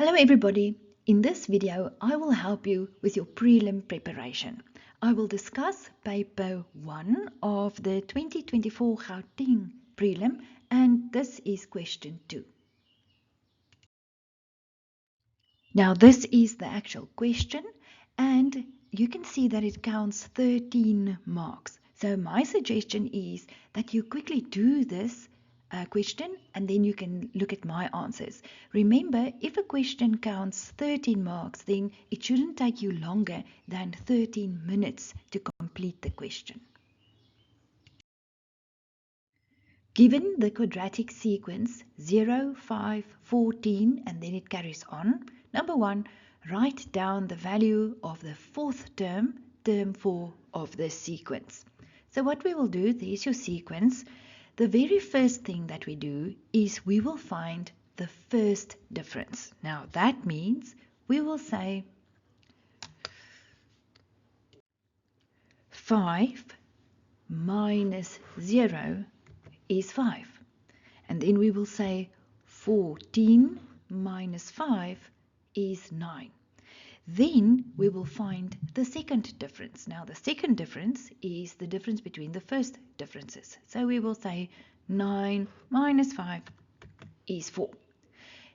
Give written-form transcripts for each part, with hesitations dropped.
Hello everybody, in this video I will help you with your prelim preparation. I will discuss paper 1 of the 2024 Gauteng prelim and this is question 2. Now this is the actual question and you can see that it counts 13 marks. So my suggestion is that you quickly do this question and then you can look at my answers. Remember, if a question counts 13 marks, then it shouldn't take you longer than 13 minutes to complete the question. Given the quadratic sequence 0, 5, 14 and then it carries on, number 1, write down the value of the fourth term, term 4 of this sequence. So what we will do, there's your sequence. The very first thing that we do is we will find the first difference. Now that means we will say 5 minus 0 is 5. And then we will say 14 minus 5 is 9. Then we will find the second difference. Now the second difference is the difference between the first differences. So we will say 9 minus 5 is 4.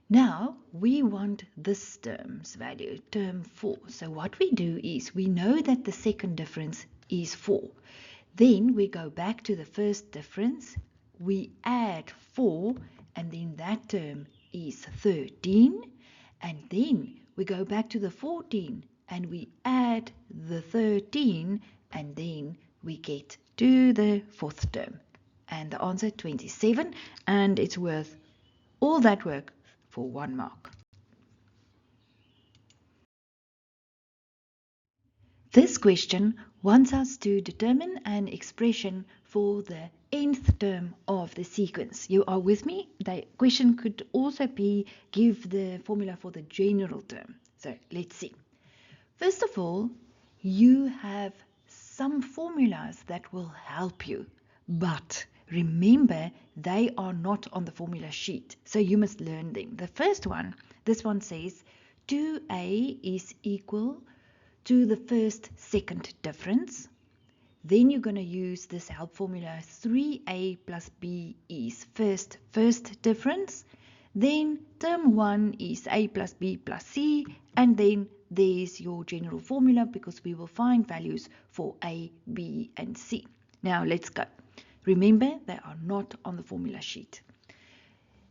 Now we want this term's value, term 4. So what we do is we know that the second difference is 4. Then we go back to the first difference. We add 4 and then that term is 13 and then we go back to the 14 and we add the 13 and then we get to the fourth term and the answer 27 and it's worth all that work for 1 mark. This question wants us to determine an expression for the nth term of the sequence. You are with me? The question could also be give the formula for the general term. So let's see. First of all, you have some formulas that will help you, but remember they are not on the formula sheet, so you must learn them. The first one, this one says 2a is equal to the first second difference. Then you're going to use this help formula 3a plus b is first difference. Then term 1 is a plus b plus c and then there's your general formula because we will find values for a, b and c. Now let's go. Remember they are not on the formula sheet.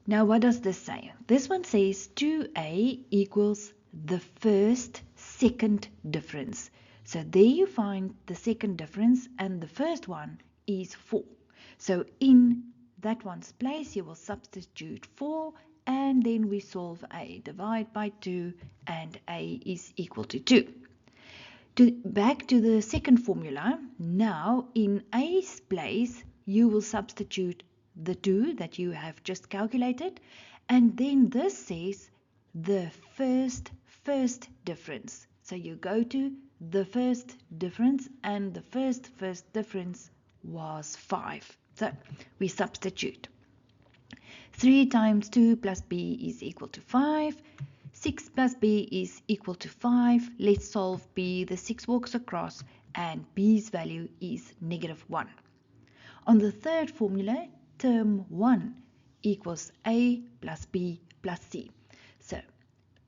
Now what does this say? This one says 2a equals the first second difference. So there you find the second difference and the first one is 4. So in that one's place you will substitute 4 and then we solve a. Divide by 2 and a is equal to 2. Back to the second formula. Now in a's place you will substitute the 2 that you have just calculated and then this says the first difference. So you go to the first difference and the first difference was 5. So we substitute. 3 times 2 plus b is equal to 5. 6 plus b is equal to 5. Let's solve b. The 6 walks across and b's value is -1. On the third formula, term 1 equals a plus b plus c. So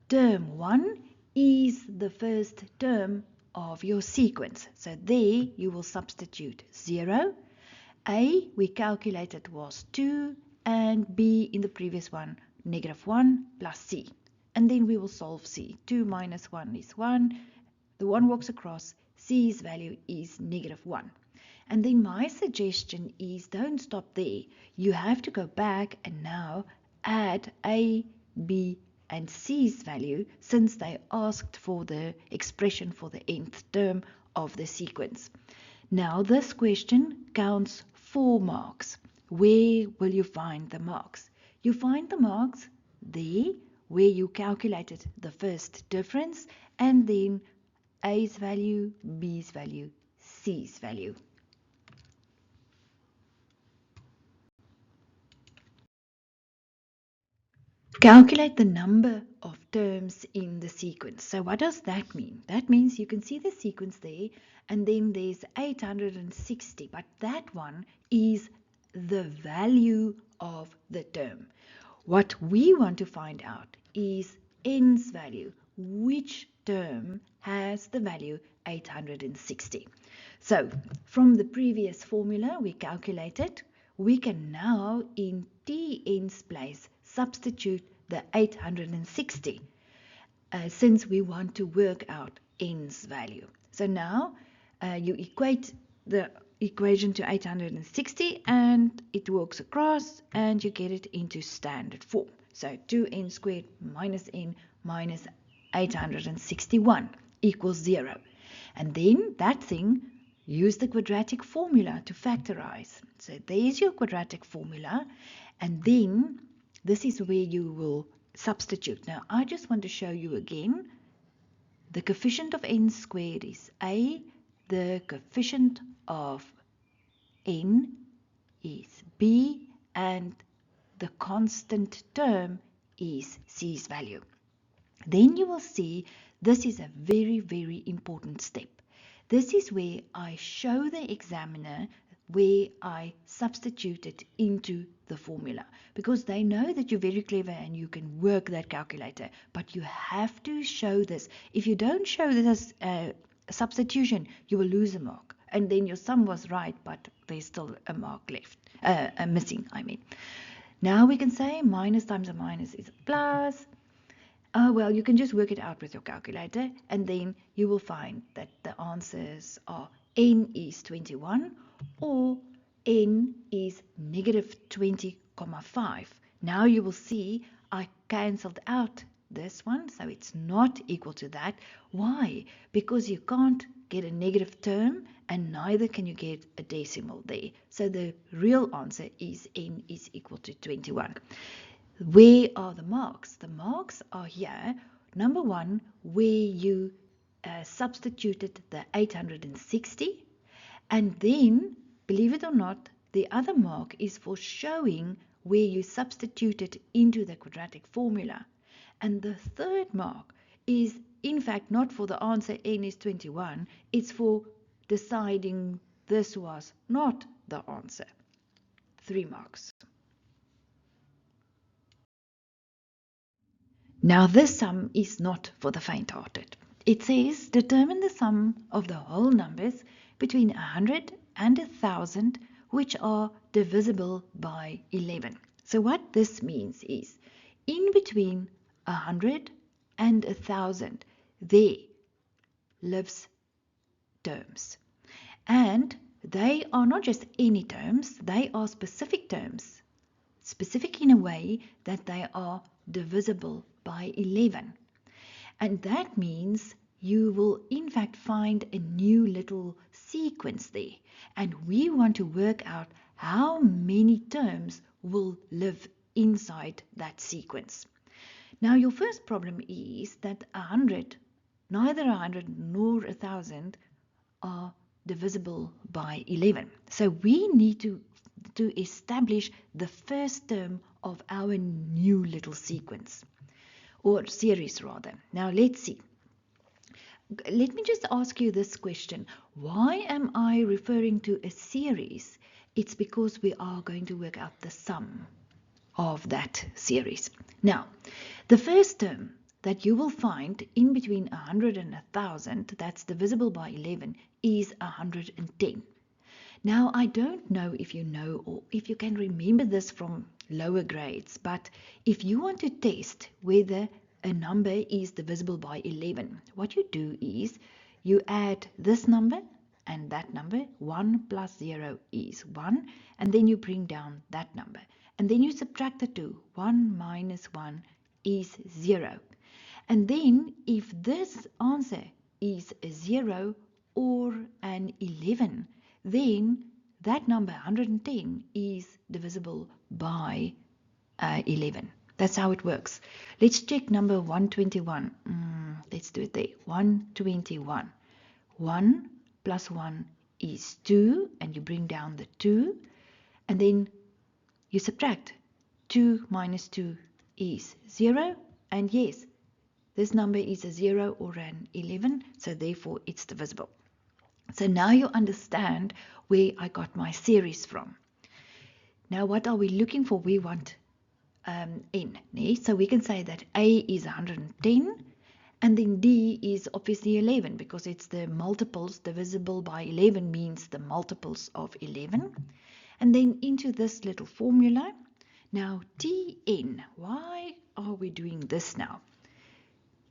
term 1 is the first term of your sequence. So there you will substitute 0. A we calculated was 2 and b in the previous one -1 plus c. And then we will solve c. 2 minus 1 is 1. The 1 walks across. C's value is -1. And then my suggestion is don't stop there. You have to go back and now add a, b and c's value since they asked for the expression for the nth term of the sequence. Now this question counts 4 marks. Where will you find the marks? You find the marks there where you calculated the first difference and then a's value, b's value, c's value. Calculate the number of terms in the sequence. So what does that mean? That means you can see the sequence there, and then there's 860, but that one is the value of the term. What we want to find out is n's value. Which term has the value 860? So from the previous formula we calculated, we can now in Tn's place substitute the 860 since we want to work out n's value. So now you equate the equation to 860 and it works across and you get it into standard form. So 2n squared minus n minus 861 equals 0. And then that thing, use the quadratic formula to factorize. So there's your quadratic formula, and then this is where you will substitute. Now I just want to show you again. The coefficient of n squared is a, the coefficient of n is b, and the constant term is c's value. Then you will see this is a very, very important step. This is where I show the examiner where I substitute it into the formula, because they know that you're very clever and you can work that calculator, but you have to show this. If you don't show this substitution, you will lose a mark, and then your sum was right, but there's still a mark left, missing, I mean. Now we can say minus times a minus is a plus. Well, you can just work it out with your calculator, and then you will find that the answers are n is 21 or n is negative 20,5. Now you will see I cancelled out this one, so it's not equal to that. Why? Because you can't get a negative term and neither can you get a decimal there. So the real answer is n is equal to 21. Where are the marks? The marks are here. Number one, where you substituted the 860, and then, believe it or not, the other mark is for showing where you substituted into the quadratic formula. And the third mark is in fact not for the answer n is 21, it's for deciding this was not the answer. 3 marks. Now this sum is not for the faint-hearted. It says determine the sum of the whole numbers between 100 and 1,000 which are divisible by 11. So what this means is in between 100 and 1,000 there lives terms. And they are not just any terms, they are specific terms. Specific in a way that they are divisible by 11. And that means you will in fact find a new little sequence there. And we want to work out how many terms will live inside that sequence. Now your first problem is that 100, neither 100 nor 1,000 are divisible by 11. So we need to establish the first term of our new little sequence, or series rather. Now let's see. Let me just ask you this question. Why am I referring to a series? It's because we are going to work out the sum of that series. Now, the first term that you will find in between 100 and 1,000 that's divisible by 11 is 110. Now, I don't know if you know or if you can remember this from lower grades, but if you want to test whether a number is divisible by 11, what you do is you add this number and that number. 1 plus 0 is 1, and then you bring down that number. And then you subtract the 2. 1 minus 1 is 0. And then if this answer is a 0 or an 11, then that number 110 is divisible by 11. That's how it works. Let's check number 121. Let's do it there. 121. 1 plus 1 is 2, and you bring down the 2, and then you subtract. 2 minus 2 is 0, and yes, this number is a 0 or an 11, so therefore it's divisible. So now you understand where I got my series from. Now what are we looking for? We want n. So we can say that A is 110, and then D is obviously 11 because it's the multiples. Divisible by 11 means the multiples of 11. And then into this little formula. Now Tn, why are we doing this now?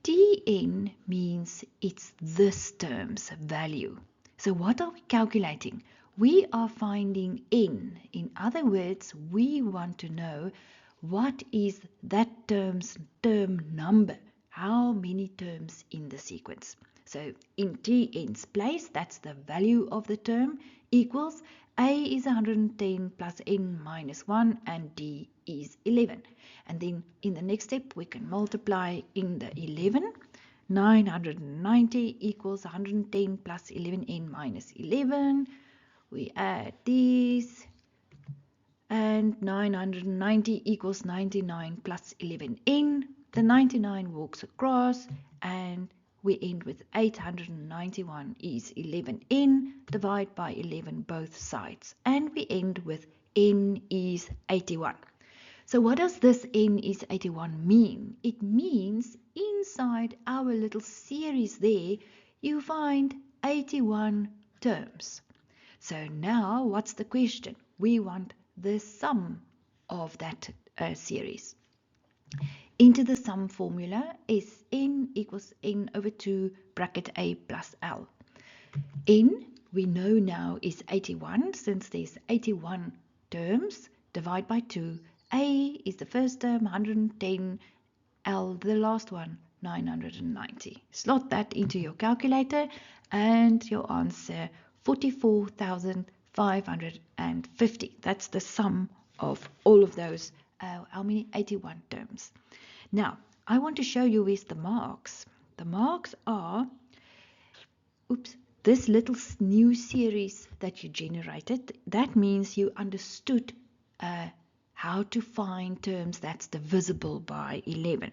Tn means it's this term's value. So what are we calculating? We are finding n. In other words, we want to know what is that term's term number. How many terms in the sequence? So in Tn's place, that's the value of the term, equals A is 110 plus n minus 1 and D is 11. And then in the next step, we can multiply in the 11. 990 equals 110 plus 11n minus 11. We add these. And 990 equals 99 plus 11n. The 99 walks across and we end with 891 is 11n. Divide by 11 both sides. And we end with n is 81. So what does this n is 81 mean? It means inside our little series there, you find 81 terms. So now what's the question? We want the sum of that series. Into the sum formula is n equals n over 2 bracket a plus l. N we know now is 81 since there's 81 terms. Divide by 2. A is the first term, 110. L, the last one, 990. Slot that into your calculator and your answer, 44,550. That's the sum of all of those, how many? 81 terms. Now, I want to show you where's the marks. The marks are, this little new series that you generated. That means you understood how to find terms that's divisible by 11.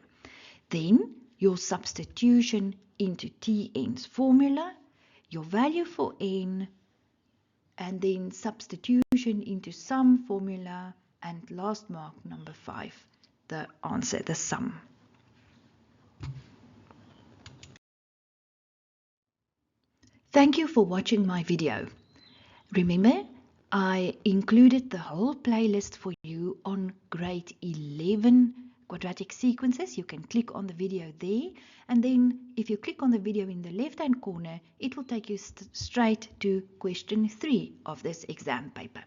Then your substitution into Tn's formula, your value for n, and then substitution into sum formula, and last mark number 5, the answer, the sum. Thank you for watching my video. Remember, I included the whole playlist for you on grade 11 quadratic sequences. You can click on the video there, and then if you click on the video in the left hand corner, it will take you straight to question 3 of this exam paper.